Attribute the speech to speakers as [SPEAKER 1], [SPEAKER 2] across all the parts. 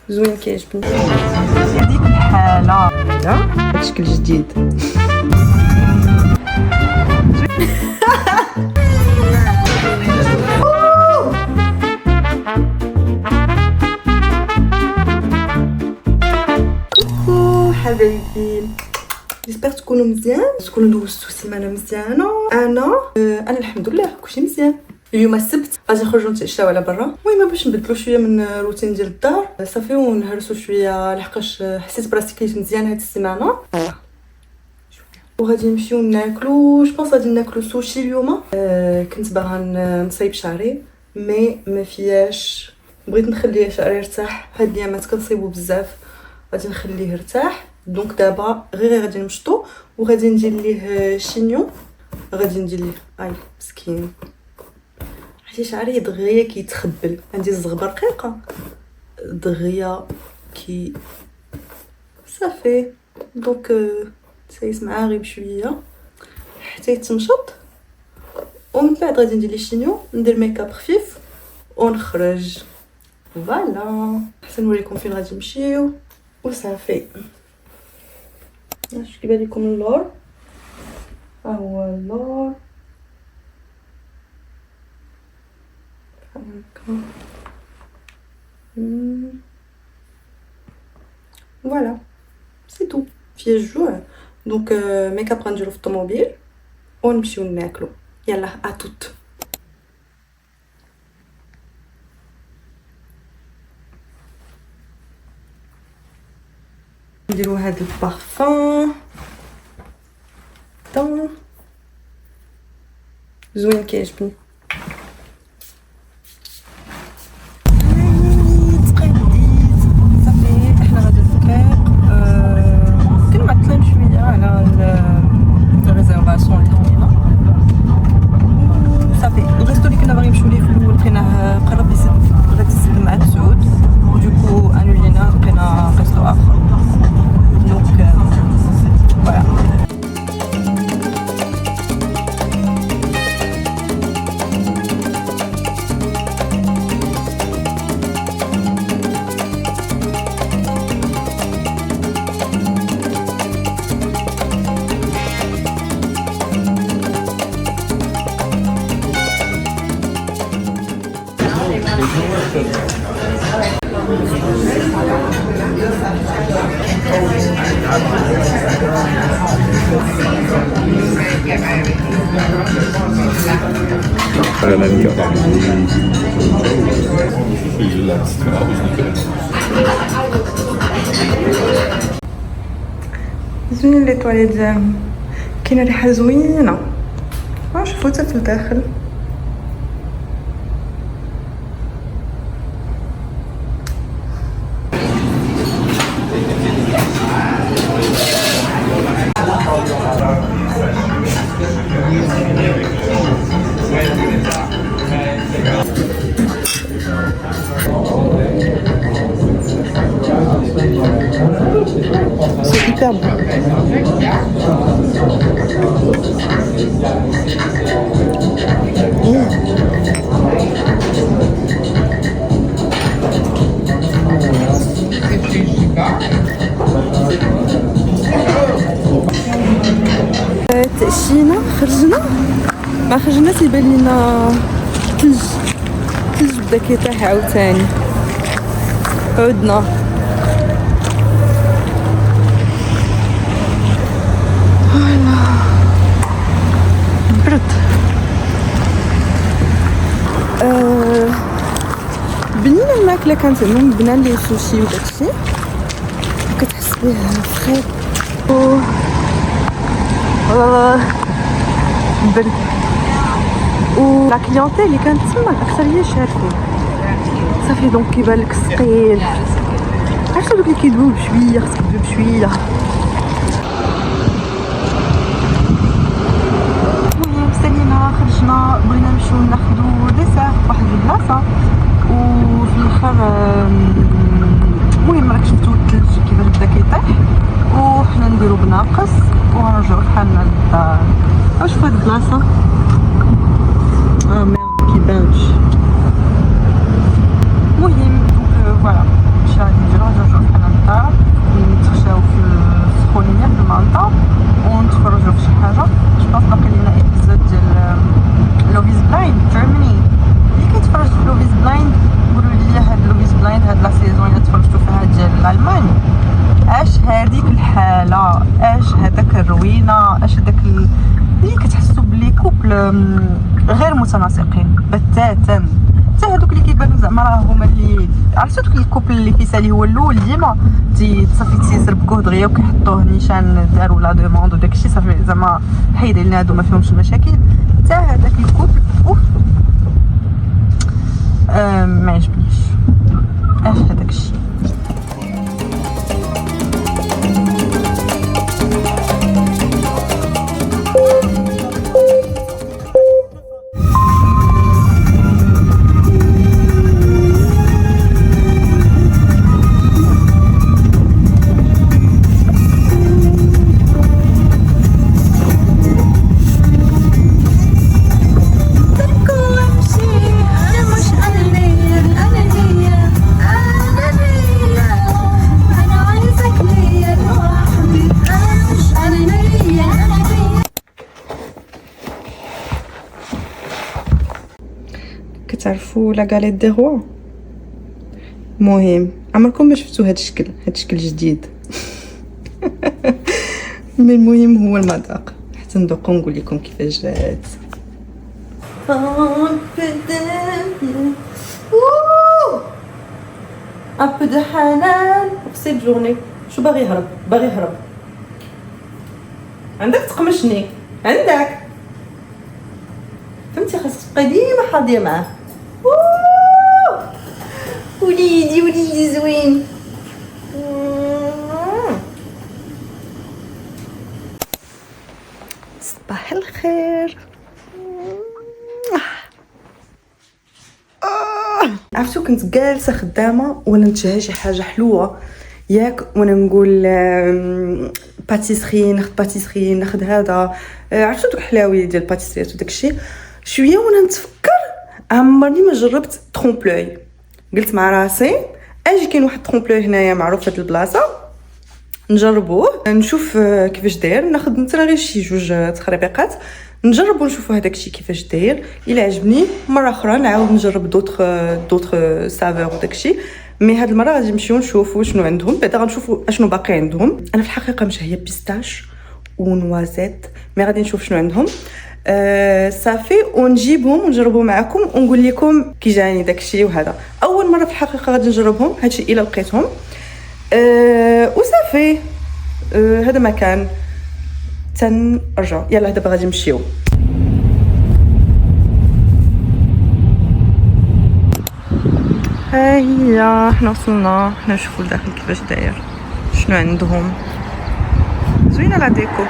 [SPEAKER 1] زوين كيعجبني هذيك الحاله هذا شكل جديد. حبايبي جيسبر تكونوا مزيان، تكونوا دوزتوا سيمانه مزيانه. انا الحمد لله كلشي مزيان. اليوم السبت غادي نخرجوا نتعشاو على برا، المهم باش نبدلوا شويه من روتين ديال الدار صافي ونهرسوا شويه لحقاش حسيت براسي كليت مزيان هاد السيمانه. وغادي نمشيو ناكلو، جو بونس غادي ناكلو سوشي اليوم. كنت باغا نصايب شعري مي ما فياش، بغيت نخليه شعري يرتاح. هاد الايامات كنصيبو بزاف، غادي نخليه يرتاح. دونك دابا غير غادي نمشطو وغادي ندير ليه شينيون، غادي ندير ليه اي مسكين حيت شعري دغيا كيتخبل، عندي الزغبه رقيقه دغيا كي صافي. دونك سايس معاه غير بشويه حتى يتمشط، ومن بعد غادي ندير ليه شينيون، ندير ميكاب خفيف ونخرج. فوالا حتى نوريكم فين غادي نمشيو وصافي. اش كيبان لكم اللور؟ ها هو اللور هكا. فوالا سي تو فيه الجوع. دونك ميكاب غنديرو في الطوموبيل ونمشيو ناكلو. يلا اتوت. نديرو هاد البارفان طون زوين كيعجبني. زوين لي طواليت ديالهم، كاينه ريحه زوينه. شوفوا حتى في الداخل. C'est hyper bon. تأشينا خرجنا ما خرجناش يبان لنا الثلج بدا كيطيح عاوتاني. عدنا برد. بنينا الماكله كانت المهم بنا لي سوشي وداكشي كتحس به فريد برد. و لا كليونتيل اللي كانت تما الاكثريه شارفين صافي. دونك كيبان لك ثقيل، عرفتي دوك اللي كيدويو بشويه خصك تدوي بشويه. سالينا خرجنا بغينا نمشيو ناخدو ديسير فواحد البلاصه، وفي الاخر المهم راك شفتو الثلج كيفاش بدا كيطيح، وحنا نديرو بناقص ونرجعو بحالنا للدار. شوف هاد البلاصه ميرد كيبانش. المهم متناسقين بتاتا. حتى هذوك اللي كيبانوا زعما راه هما اللي عرفتوا دوك الكوبل اللي كيسالي هو الاول ديما صافي تيسربكوه دغيا وكيحطوه نيشان داروا لا دوموند وداكشي صافي زعما حيد لنا هادو ما فيهمش المشاكل. حتى هذاك الكوبل اوف ما عجبنيش هذاك الشيء. كتعرفوا لا غاليت دي روا؟ مهم عمركم ما شفتوا هاد الشكل جديد. من المهم هو المذاق حتى ندوقو نقول لكم كيفاش جات. ابو دو حنان بسيت جورني. شو باغي يهرب عندك تقمشني عندك فهمتي خاصك تبقى ديما حاضيه معاه. وليدي زوين. صباح الخير. عرفتو كنت جالسه خدامه وانا نتشهى شي حاجه حلوه ياك وانا نقول باتيسري ناخذ هذا عرفتو دوك الحلاوي ديال الباتيسريات وداكشي شويه وانا نتفكر عمرني ما جربت ترومبلوي. قلت مع راسي اجي كاين واحد ترومبلوي هنايا معروف في هاد البلاصه نجربوه نشوف كيفاش داير. ناخذ مثلا غير شي جوج تخربيقات نجربو نشوفو هذاك الشيء كيفاش داير. الا عجبني مره اخرى نعاود نجرب دوطخ سافور وداك الشيء. مي هاد المره غادي نمشيو نشوفو شنو عندهم بعدا غنشوفو اشنو باقي عندهم. انا في الحقيقه مشهيه بيستاش ونوازيت مي غادي نشوف شنو عندهم صافي ونجيبهم ونجربو معكم ونقول لكم كي جاني داكشي. وهذا اول مره في الحقيقه غادي نجربهم هادشي الا لقيتهم وصافي. هذا ما كان تنرجع. يلا دابا غادي نمشيو. ها هي حنا وصلنا. حنا نشوفوا لداخل كيفاش داير شنو عندهم. زوينه لا ديكو.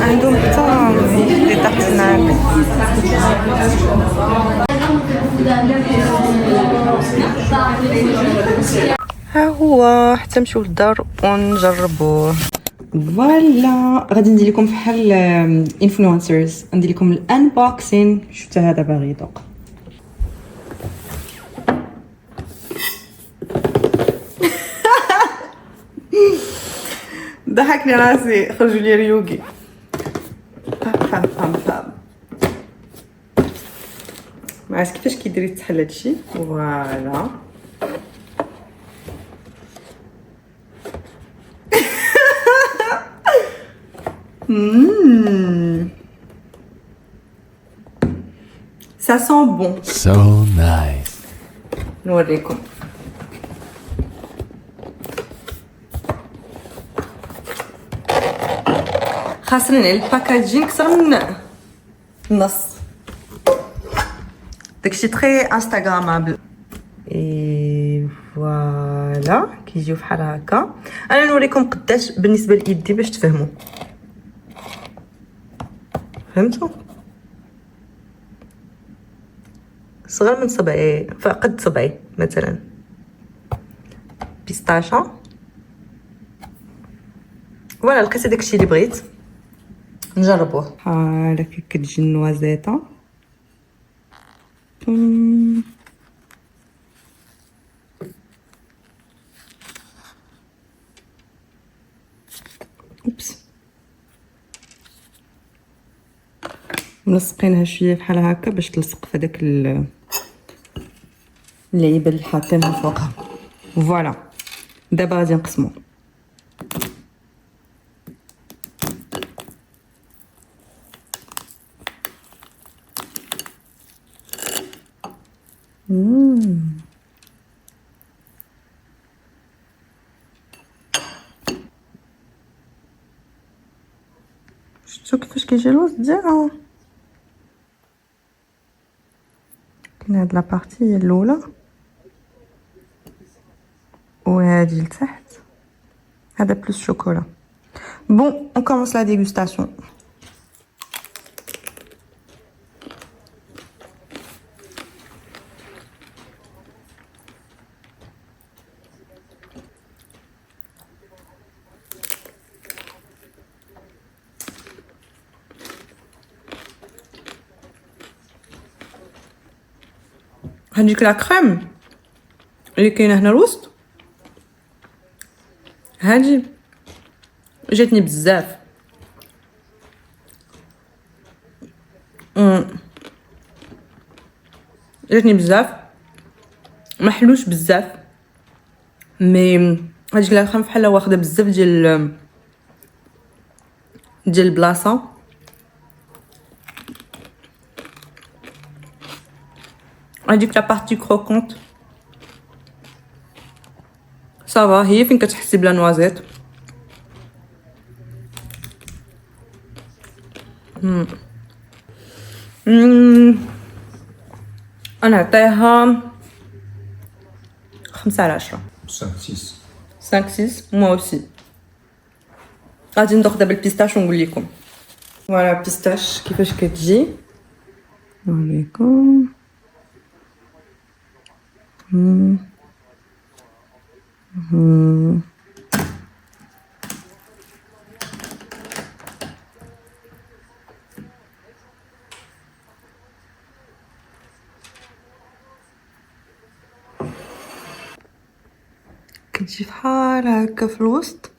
[SPEAKER 1] عندهم حتى لي تارتينات. ها هو حتى نمشيو للدار ونجربوه. فوالا غادي ندير لكم بحال انفلونسرز ندير لكم الانبوكسين. شفتوا هذا باغي يذوق. ضحكني راسي خرجوا لي ريوغي. ما عرفت كيفاش كيدير يتحل هادشي. فوالا ça sent bon.
[SPEAKER 2] So nice.
[SPEAKER 1] نوريكم. خاصنا الباكاجين كثر من النص. داكشي تري انستغرامابل. اي فوالا كيجيو بحال هكا. انا نوريكم قداش بالنسبه ليدي باش تفهموا. فهمتوا؟ صغر من صبعي فقد صبعي مثلا. بيستاشا فوالا لقيت داكشي اللي بغيت نجربوه. بحال هكا كتجي النوازيطه. اوبس ملصقينها شويه بحال هكا باش تلصق في داك اللعيبه اللي حاطينها فوقها. فوالا دابا غادي نقسمو. شفتو كيفاش كيجي الوسط ديالها؟ كاين هاد لابارتي هي الاولى وهادي لتحت، هذا بلوس شوكولا. بون اون كومونس لا ديغوستاسيون. هاديك لا كريم اللي كاينه هنا الوسط هادي جاتني بزاف. جاتني بزاف، ما حلوش بزاف، مي هاديك لا كريم بحال واخده بزاف ديال البلاصه. هاديك لا بارتي كروكونط صافا، هي فين كتحسي بلا نوازيت. انا نعطيها 5/10. 5 6 moi aussi. غادي ندوق دابا البيستاش ونقول لكم. فوالا البيستاش كيفاش كتجي نوريكم. كتجي فحال هكا في الوسط،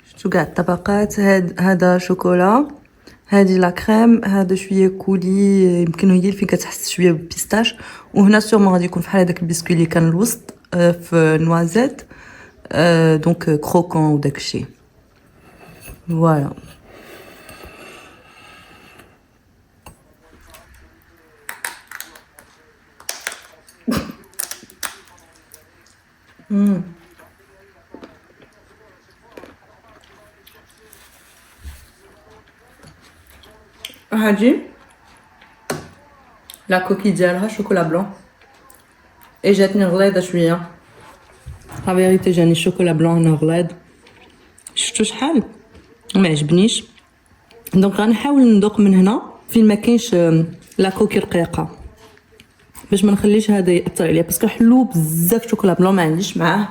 [SPEAKER 1] شفتو كاع الطبقات. هذا شوكولا، هذه لا كريم، هذا شويه كولي يمكن هي فين كتحس شويه بالبيستاش، وهنا سورمون غادي يكون فحال هذاك البسكوي اللي كان الوسط في نوازيت دونك كروكون وداكشي. فوالا هادي لا كوكي ديالها شوكولا بلون، اي جاتني غليظه شويه. لا فيريتي جاني شوكولا بلون هنا غليظ، شفتو شحال ما عجبنيش. دونك غنحاول ندوق من هنا فين ما كاينش لا كوكي رقيقه باش ما نخليش هذا ياثر عليا، باسكو حلو بزاف شوكولا بلون ما عنديش معاه.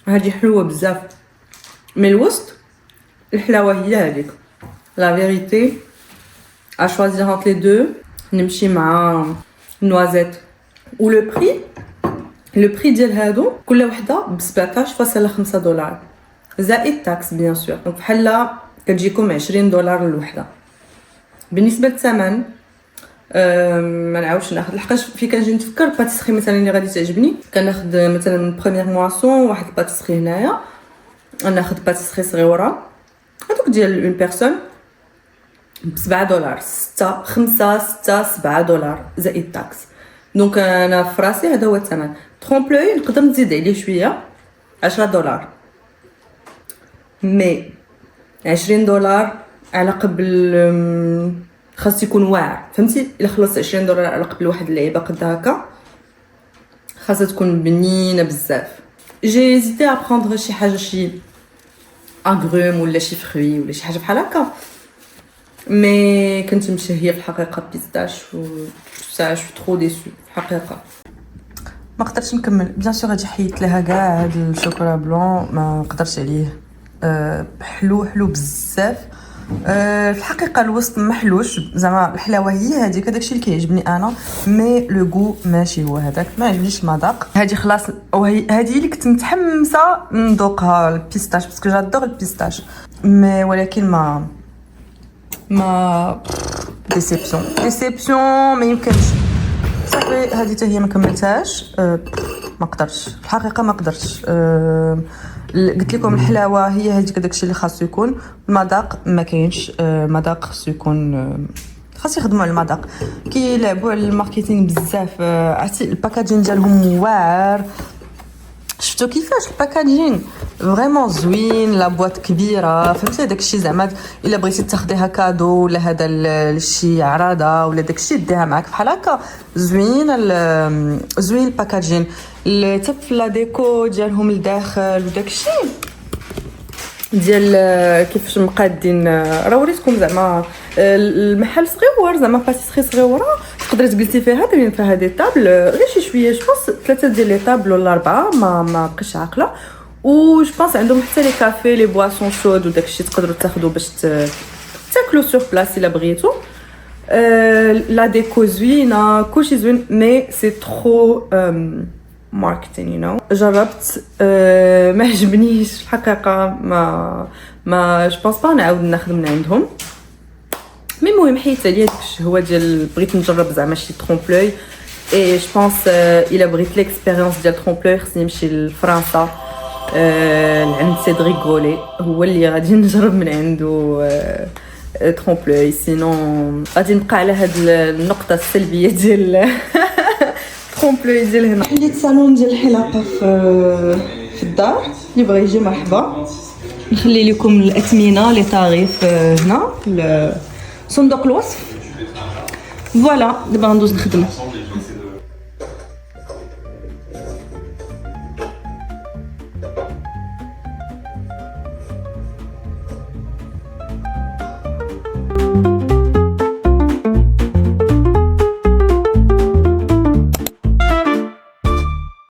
[SPEAKER 1] هادي حلوه بزاف، مي الوسط الحلاوه هي هذيك. لا فيريتي ا شوازير انت لي دو، نمشي مع نوازيت. و لو بري ديال هادو كل وحده ب 17.5 دولار زائد تاكس بيان سور، دونك بحال كتجيكم 20 دولار الوحده. بالنسبه للثمن ما نعاودش ناخذ، لحقاش في كنجي نتفكر باتيسري مثلا اللي غادي تعجبني كناخذ مثلا من بروميير مواسون واحد الباتيسري هنايا، ناخذ باتيسري صغيره هذوك ديال اون بيرسون ب 7 دولار، 6 5 6 7 دولار زائد تاكس. دونك انا في راسي هذا هو الثمن. ترومبلوي نقدر نزيد عليه شويه 10 دولار، مي 20 دولار على قبل خاص يكون واعر، فهمتي؟ الا خلصت 20 دولار على قبل واحد اللعيبه قد هكا خاصها تكون بنينه بزاف. جي هيزيتي ا بروندر شي حاجه شي اغروم ولا شي فروي ولا شي حاجه بحال هكا، مي كنت مشهيه في الحقيقه بيستاش و سا شو ترو ديسو في الحقيقه. ما قدرتش نكمل بيان سور، غادي حيت لها كاع هاد الشوكولا بلون ما قدرتش عليه. حلو بزاف في الحقيقه الوسط محلوش زعما الحلاوه هي هذيك، داكشي اللي كيعجبني انا، مي لو غو ماشي هو هذاك، ما عجبنيش المذاق. هذه خلاص، هذه اللي كنت متحمسه نذوقها البيستاش باسكو جادور البيستاش، مي ولكن ما ديسيبسيون ما يمكنش صافي. هذه حتى هي ما كملتهاش، ما قدرتش الحقيقه، ما قدرتش. قلت لكم الحلاوه هي هذيك داكشي اللي خاصو يكون، المذاق ما كاينش. المذاق خاصو يكون، خاص يخدموا على المذاق، كيلعبوا على الماركتينغ بزاف. عرفتي الباكاجين ديالهم واعر، شفتو كيفاش الباكاجين فريمون زوين، لا بواط كبيره، فهمتي داكشي زعما الا بغيتي تاخديها كادو ولا هذا لشي عراضه ولا داكشي ديها معاك بحال هكا، زوين زوين الباكاجين. حتى في لا ديكو ديالهم لداخل وداكشي ديال كيفاش مقادين. راه وريتكم زعما المحل صغيور، زعما باسيسري صغيوره، تقدري تجلسي فيها، دايرين فيها دي طابل غير شي شويه، جو 3 ديال لي طابل ولا 4، ما بقيتش عاقله. و جو بونس عندهم حتى لي كافي، لي بواسون شود وداكشي تقدروا تاخذوا باش تاكلوا سور بلاص الا بغيتو. لا ديكو زوينه، كلشي زوين، مي سي ترو ماركتينغ يو نو. جربت ما عجبنيش الحقيقه، ما جو بونس با نعاود ناخذ من عندهم. مي المهم حيت عليا داك الشهوه ديال بغيت نجرب زعما شي ترومبلوي، اي جو بونس الا بغيت ليكسبيريونس ديال ترومبلوي خصني نمشي لفرنسا عند سيدريك غولي، هو اللي غادي نجرب من عنده ترومبلوي. سينون غادي نبقى على هاد النقطه السلبيه ديال ترومبلوي ديال هنا. حليت صالون ديال الحلاقه في الدار، اللي بغى يجي مرحبا. نخلي لكم الاثمنه لي طاريف هنا في صندوق الوصف. فوالا دابا ندوز نخدم.